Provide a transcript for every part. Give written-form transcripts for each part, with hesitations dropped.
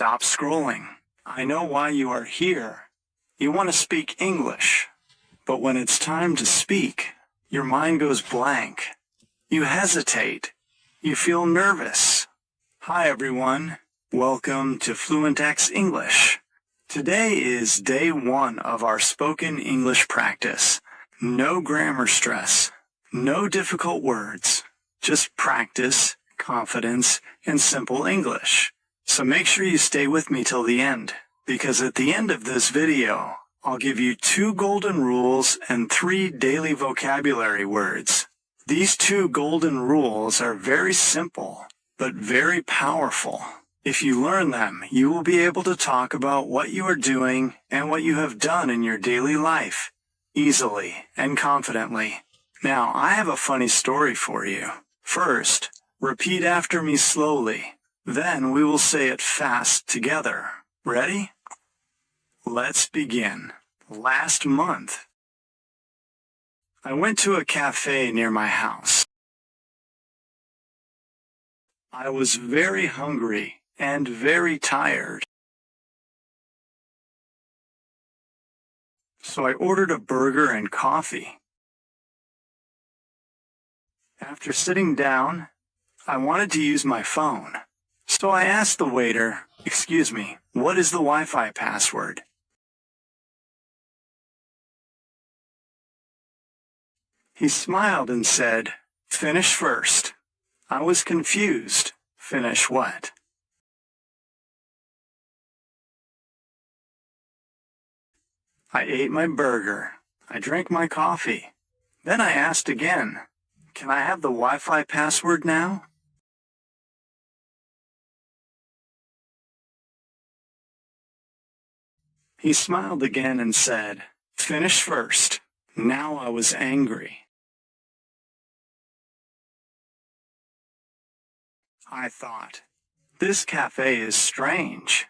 Stop scrolling. I know why you are here. You want to speak English. But when it's time to speak, your mind goes blank. You hesitate. You feel nervous. Hi everyone. Welcome to FluentX English. Today is day 1 of our spoken English practice. No grammar stress. No difficult words. Just practice, confidence, and simple English. So make sure you stay with me till the end, because at the end of this video, I'll give you 2 golden rules and 3 daily vocabulary words. These 2 golden rules are very simple, but very powerful. If you learn them, you will be able to talk about what you are doing and what you have done in your daily life, easily and confidently. Now, I have a funny story for you. First, repeat after me slowly. Then we will say it fast together. Ready? Let's begin. Last month, I went to a cafe near my house. I was very hungry and very tired. So I ordered a burger and coffee. After sitting down, I wanted to use my phone. So I asked the waiter, "Excuse me, what is the Wi-Fi password?" He smiled and said, "Finish first." I was confused. Finish what? I ate my burger. I drank my coffee. Then I asked again, "Can I have the Wi-Fi password now?" He smiled again and said, "Finish first." Now I was angry. I thought, this cafe is strange.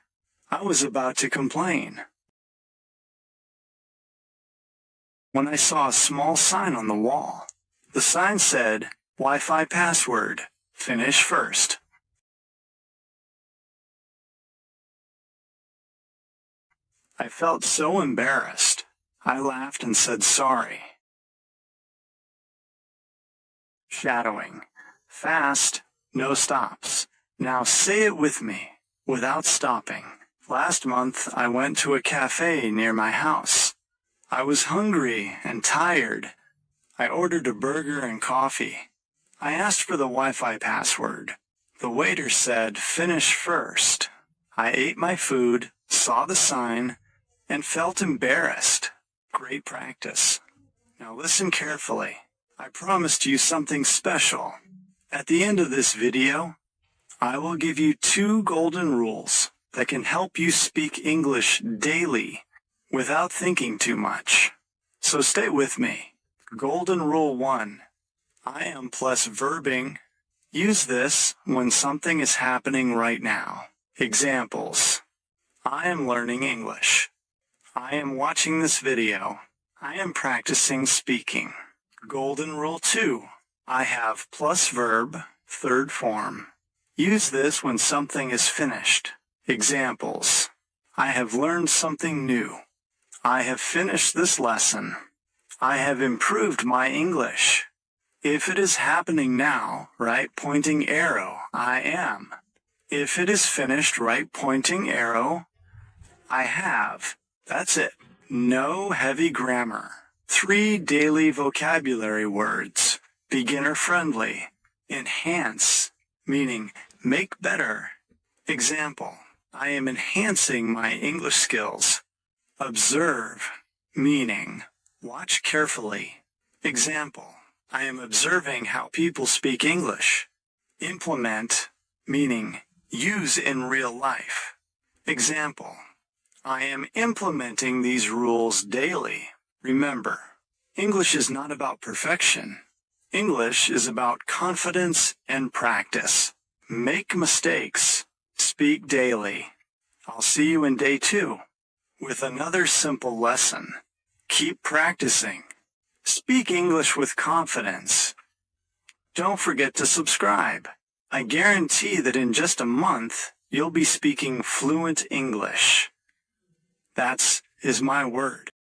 I was about to complain when I saw a small sign on the wall. The sign said, "Wi-Fi password. Finish first." I felt so embarrassed. I laughed and said sorry. Shadowing. Fast, no stops. Now say it with me, without stopping. Last month, I went to a cafe near my house. I was hungry and tired. I ordered a burger and coffee. I asked for the Wi-Fi password. The waiter said, "Finish first." I ate my food, saw the sign, and felt embarrassed. Great practice. Now listen carefully. I promised you something special. At the end of this video, I will give you 2 golden rules that can help you speak English daily without thinking too much. So stay with me. Golden Rule 1. I am plus verb-ing. Use this when something is happening right now. Examples. I am learning English. I am watching this video. I am practicing speaking. Golden Rule 2. I have plus verb, 3rd form. Use this when something is finished. Examples. I have learned something new. I have finished this lesson. I have improved my English. If it is happening now, right pointing arrow, I am. If it is finished, right pointing arrow, I have. That's it. No heavy grammar. 3 daily vocabulary words. Beginner friendly. Enhance, meaning make better. Example. I am enhancing my English skills. Observe, meaning watch carefully. Example. I am observing how people speak English. Implement, meaning use in real life. Example. I am implementing these rules daily. Remember, English is not about perfection. English is about confidence and practice. Make mistakes. Speak daily. I'll see you in day 2 with another simple lesson. Keep practicing. Speak English with confidence. Don't forget to subscribe. I guarantee that in just a month, You'll be speaking fluent English. That's is my word.